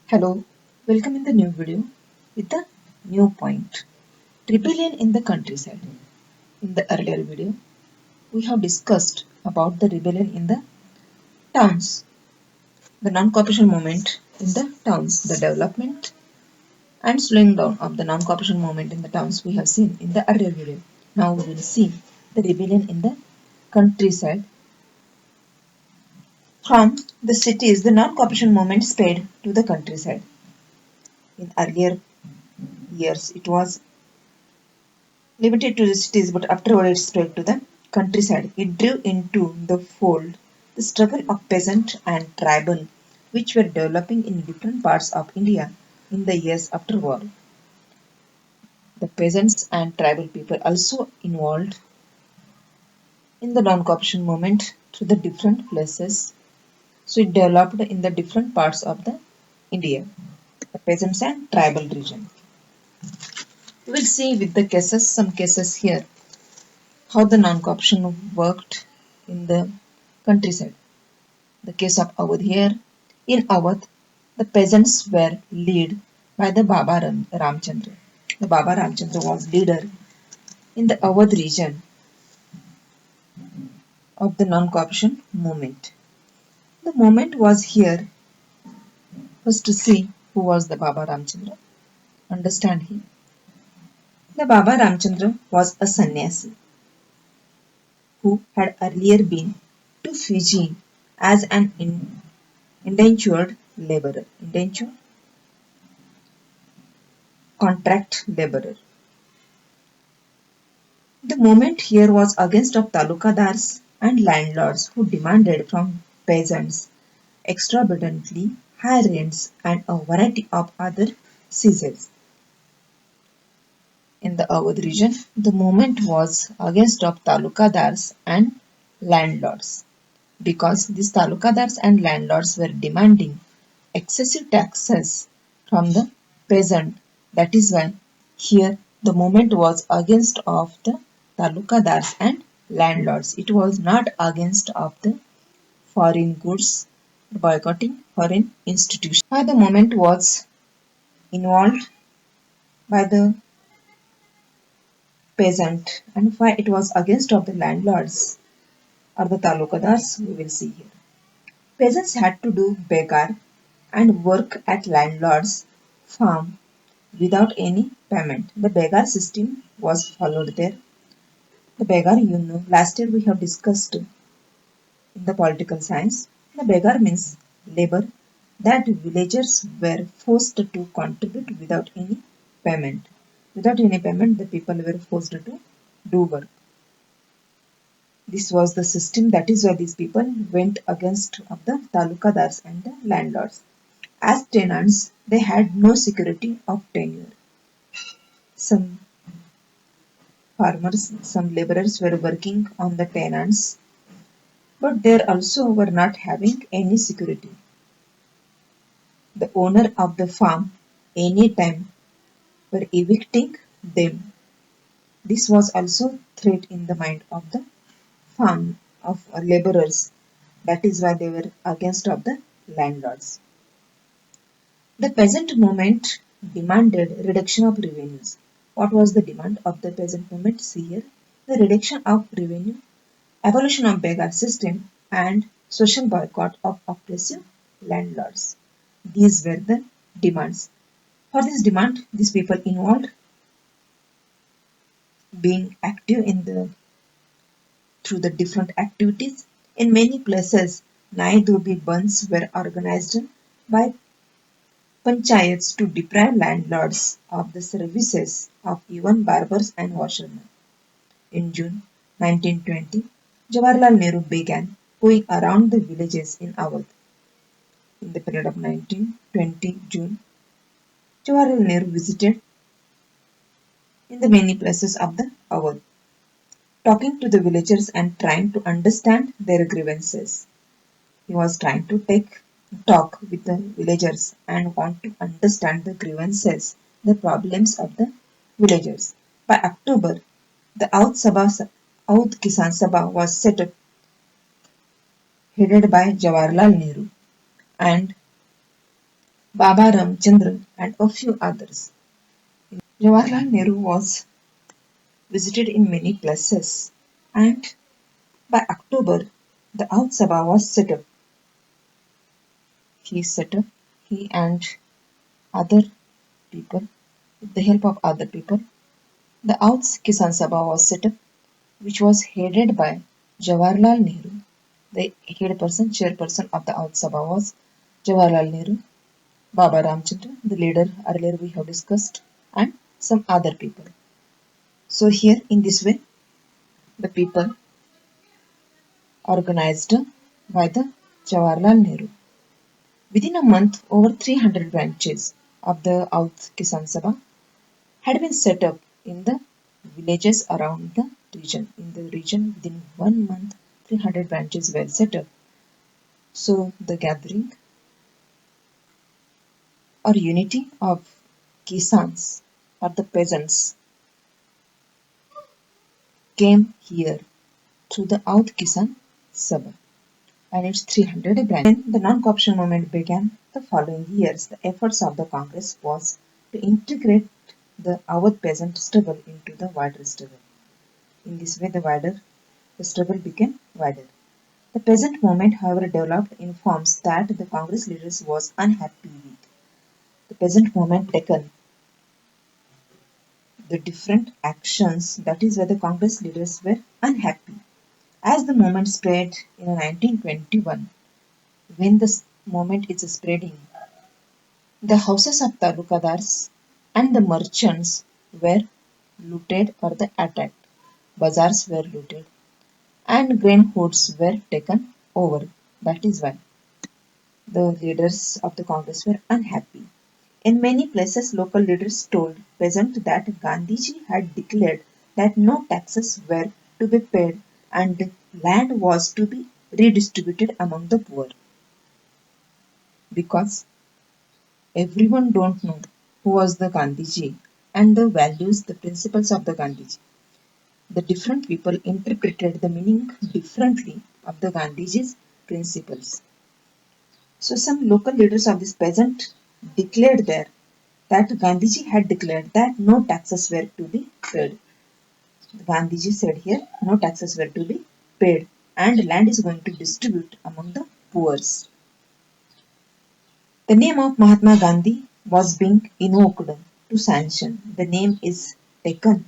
Hello, welcome in the new video with the new point. Rebellion in the countryside. In the earlier video, we have discussed about the rebellion in the towns, the non-cooperation movement in the towns, the development and slowing down of the non-cooperation movement in the towns we have seen in the earlier video. Now we will see the rebellion in the countryside. From the cities, the non-cooperation movement spread to the countryside. In earlier years, it was limited to the cities, but afterward it spread to the countryside. It drew into the fold the struggle of peasant and tribal, which were developing in different parts of India in the years after war. The peasants and tribal people also involved in the non-cooperation movement to the different places. So it developed in the different parts of the India, the peasants and tribal region. We will see with the cases, some cases here, how the non-cooperation worked in the countryside. The case of Awadh here. In Awadh, the peasants were led by the Baba Ramchandra. The Baba Ramchandra was leader in the Awadh region of the non-cooperation movement. The movement was here was to see who was the Baba Ramchandra. Understand him. The Baba Ramchandra was a sannyasi who had earlier been to Fiji as an indentured laborer, indentured contract laborer. The movement here was against of talukadars and landlords who demanded from peasants exorbitantly high rents and a variety of other seizures. In the Awadh region, the movement was against of talukadars and landlords because these talukadars and landlords were demanding excessive taxes from the peasant. That is why here the movement was against of the talukadars and landlords. It was not against of the foreign goods, boycotting foreign institutions. Why the movement was involved by the peasant and why it was against of the landlords or the talukadars, we will see here. Peasants had to do begar and work at landlord's farm without any payment. The begar system was followed there. The begar, last year we have discussed in the political science. The begar means labor that villagers were forced to contribute without any payment. Without any payment, the people were forced to do work. This was the system. That is why these people went against of the talukadars and the landlords. As tenants, they had no security of tenure. Some farmers, some laborers were working on the tenants, but they also were not having any security. The owner of the farm anytime were evicting them. This was also threat in the mind of the farm of laborers. That is why they were against of the landlords. The peasant movement demanded reduction of revenues. What was the demand of the peasant movement? See here, the reduction of revenue, abolition of begar system, and social boycott of oppressive landlords. These were the demands. For this demand, these people involved being active in the through the different activities. In many places, Nai-Dhobi bunds were organized by panchayats to deprive landlords of the services of even barbers and washermen. In June 1920, Jawaharlal Nehru began going around the villages in Awadh. In the period of 1920 June, Jawaharlal Nehru visited in the many places of the Awadh, talking to the villagers and trying to understand their grievances. He was trying to talk with the villagers and want to understand the grievances, the problems of the villagers. By October, the Oudh Kisan Sabha was set up, headed by Jawaharlal Nehru, and Baba Ramchandra, and a few others. Jawaharlal Nehru was visited in many places, and by October, the Out Sabha was set up. He set up, he and other people, with the help of other people, the Out Kisan Sabha was set up, which was headed by Jawaharlal Nehru. The head person, chairperson of the Out Sabha was Jawaharlal Nehru, Baba Ramchandra, the leader earlier we have discussed, and some other people. So here in this way, the people organized by the Jawaharlal Nehru. Within a month, over 300 branches of the Out Kisan Sabha had been set up in the villages around the region. In the region, within 1 month, 300 branches were set up. So the gathering or unity of Kisans or the peasants came here through the Out Kisan Sabha and its 300 branches. When the non-corruption movement began the following years, the efforts of the Congress was to integrate the Awadh peasant struggle into the wider struggle. In this way, the struggle became wider. The peasant movement, however, developed in forms that the Congress leaders was unhappy with. The peasant movement taken the different actions, that is why the Congress leaders were unhappy. As the movement spread in 1921, when the movement is spreading, the houses of talukadars and the merchants were looted or the attacked. Bazaars were looted and grain hoods were taken over. That is why the leaders of the Congress were unhappy. In many places, local leaders told peasants that Gandhiji had declared that no taxes were to be paid and land was to be redistributed among the poor. Because everyone don't know who was the Gandhiji and the values, the principles of the Gandhiji. The different people interpreted the meaning differently of the Gandhiji's principles. So some local leaders of this peasant declared there that Gandhiji had declared that no taxes were to be paid. Gandhiji said here no taxes were to be paid and land is going to distribute among the poor. The name of Mahatma Gandhi was being invoked to sanction. The name is taken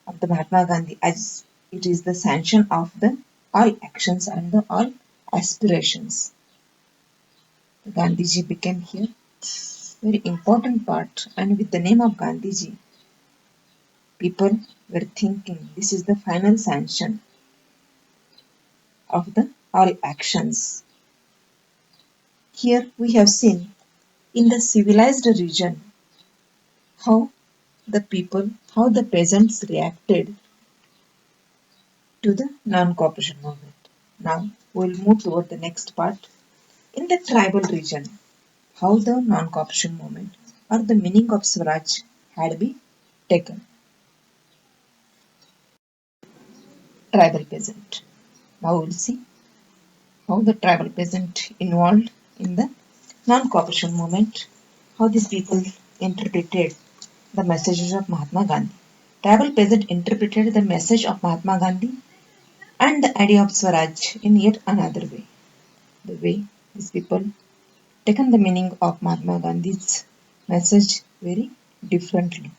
of the Mahatma Gandhi as it is the sanction of the all actions and the all aspirations. Gandhiji became here very important part, and with the name of Gandhiji people were thinking this is the final sanction of the all actions. Here we have seen in the civilized region how the people, how the peasants reacted to the non-cooperation movement. Now we'll move toward the next part. In the tribal region, how the non-cooperation movement or the meaning of Swaraj had been taken. Tribal peasant. Now we'll see how the tribal peasant involved in the non-cooperation movement, how these people interpreted the messages of Mahatma Gandhi. Tribal peasant interpreted the message of Mahatma Gandhi and the idea of Swaraj in yet another way. The way these people taken the meaning of Mahatma Gandhi's message very differently.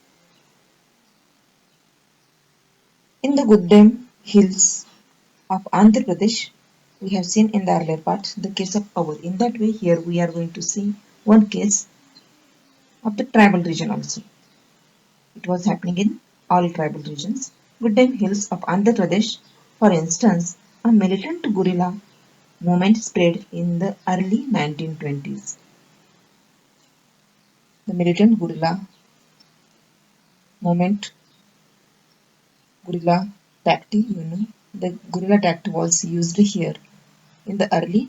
In the Goddam hills of Andhra Pradesh, we have seen in the earlier part the case of Awadh. In that way, here we are going to see one case of the tribal region also. It was happening in all tribal regions. Goddam hills of Andhra Pradesh, for instance, a militant guerrilla movement spread in the early 1920s. The militant movement, guerrilla tactic, the guerrilla tactic was used here in the early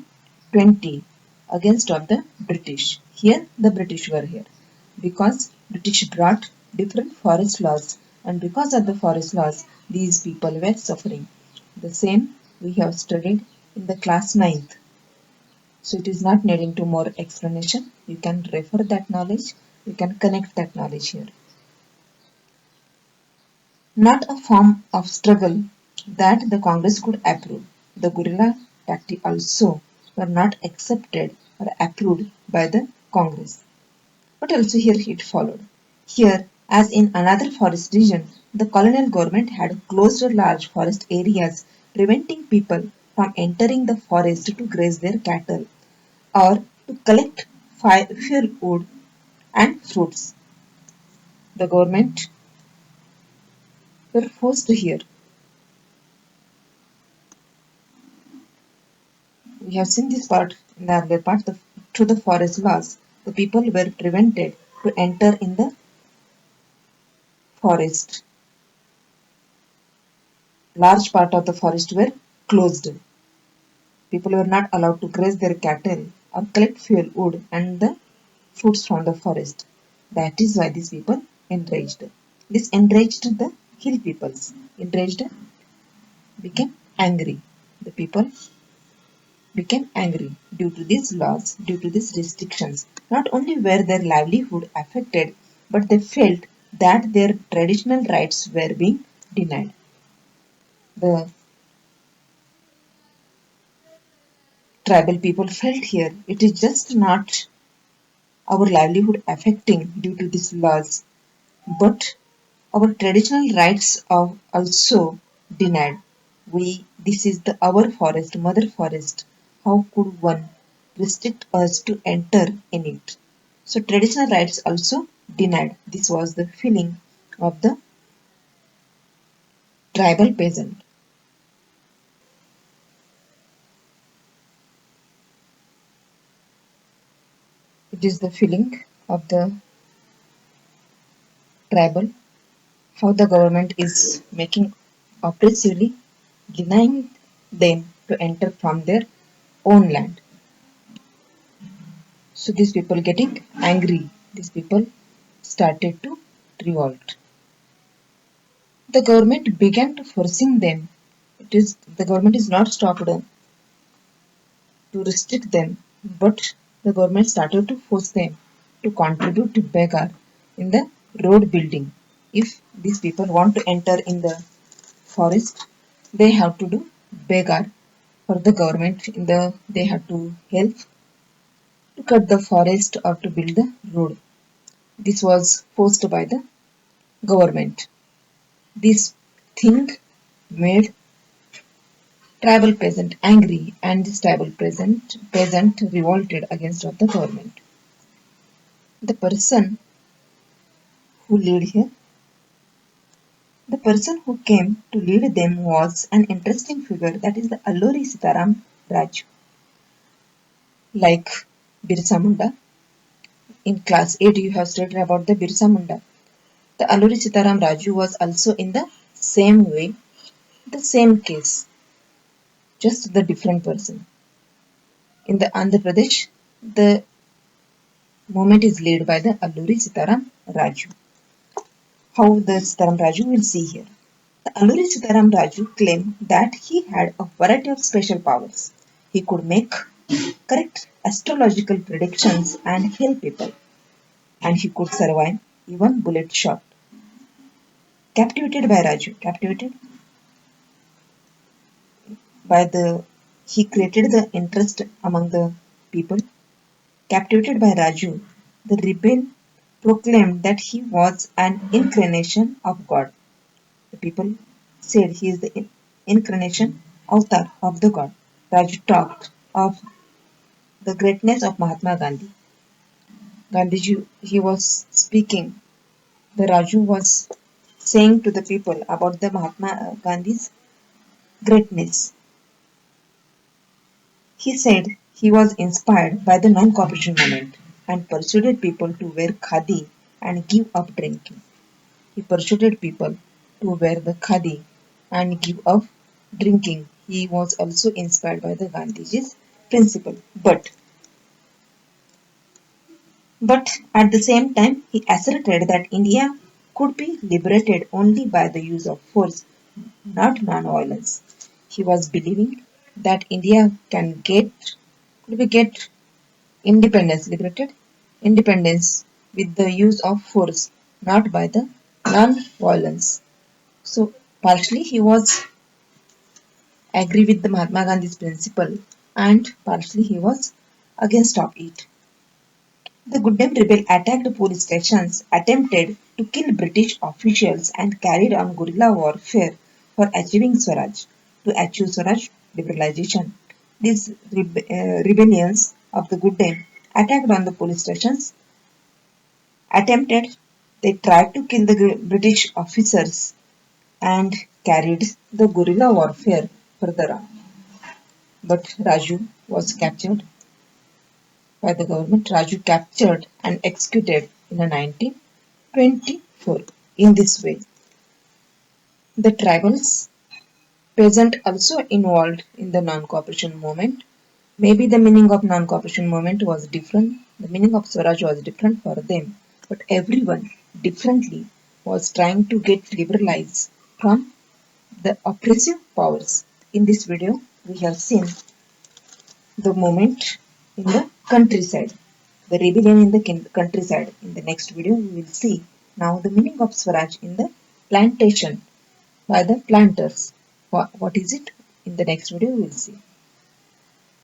20 against of the British. Here the British were here because British brought different forest laws and because of the forest laws these people were suffering. The same we have studied in the class 9th. So it is not needing to more explanation. You can refer that knowledge. You can connect that knowledge here. Not a form of struggle that the Congress could approve. The guerrilla tactics also were not accepted or approved by the Congress. But also here it followed. Here, as in another forest region, the colonial government had closed large forest areas, preventing people from entering the forest to graze their cattle or to collect fuel wood and fruits. The government were forced here. We have seen this part in the earlier part. Through the forest laws, the people were prevented to enter in the forest. Large part of the forest were closed. People were not allowed to graze their cattle or collect fuel wood and the fruits from the forest. That is why these people enraged. This enraged the hill peoples. Enraged became angry. The people became angry due to these laws, due to these restrictions. Not only were their livelihood affected, but they felt that their traditional rights were being denied. The tribal people felt here it is just not our livelihood affecting due to these laws, but our traditional rights are also denied. This is the our forest, mother forest. How could one restrict us to enter in it? So traditional rights also denied. This was the feeling of the tribal peasant. It is the feeling of the tribal how the government is making oppressively denying them to enter from their own land. So these people getting angry. These people started to revolt. The government began to forcing them. It is the government is not stopped to restrict them, but the government started to force them to contribute to beggar in the road building. If these people want to enter in the forest, they have to do beggar for the government. They have to help to cut the forest or to build the road. This was forced by the government. This thing made tribal peasant angry and this tribal peasant revolted against the government. The person who led here, the person who came to lead them was an interesting figure that is the Alluri Sitaram Raju. Like Birsa Munda, in class 8 you have studied about the Birsa Munda. The Alluri Sitaram Raju was also in the same way, the same case, just the different person. In the Andhra Pradesh, the movement is led by the Alluri Sitaram Raju. How the Sitaram Raju will see here. The Alluri Sitaram Raju claimed that he had a variety of special powers. He could make correct astrological predictions and heal people, and he could survive even bullet shot. Captivated by Raju, captivated by the he created the interest among the people. Captivated by Raju, the rebel proclaimed that he was an incarnation of God. The people said he is the incarnation, avatar of the God. Raju talked of the greatness of Mahatma Gandhi. Gandhiji, he was speaking. The Raju was saying to the people about the Mahatma Gandhi's greatness. He said he was inspired by the non-cooperation movement and persuaded people to wear khadi and give up drinking. He persuaded people to wear the khadi and give up drinking. He was also inspired by the Gandhiji's principle. But at the same time, he asserted that India could be liberated only by the use of force, not non-violence. He was believing that India can get We get independence, liberated independence with the use of force, not by the non-violence. So partially he was agree with the Mahatma Gandhi's principle and partially he was against of it. The Goddam rebel attacked police stations, attempted to kill British officials and carried on guerrilla warfare for achieving Swaraj. To achieve Swaraj liberalization, these rebellions of the Goddam attacked on the police stations, attempted, they tried to kill the British officers and carried the guerrilla warfare further on. But Raju was captured by the government. Raju captured and executed in 1924. In this way, the tribals peasant also involved in the non-cooperation movement. Maybe the meaning of non-cooperation movement was different. The meaning of Swaraj was different for them. But everyone differently was trying to get liberalized from the oppressive powers. In this video, we have seen the movement in the countryside, the rebellion in the countryside. In the next video, we will see now the meaning of Swaraj in the plantation by the planters. What is it? In the next video, we will see.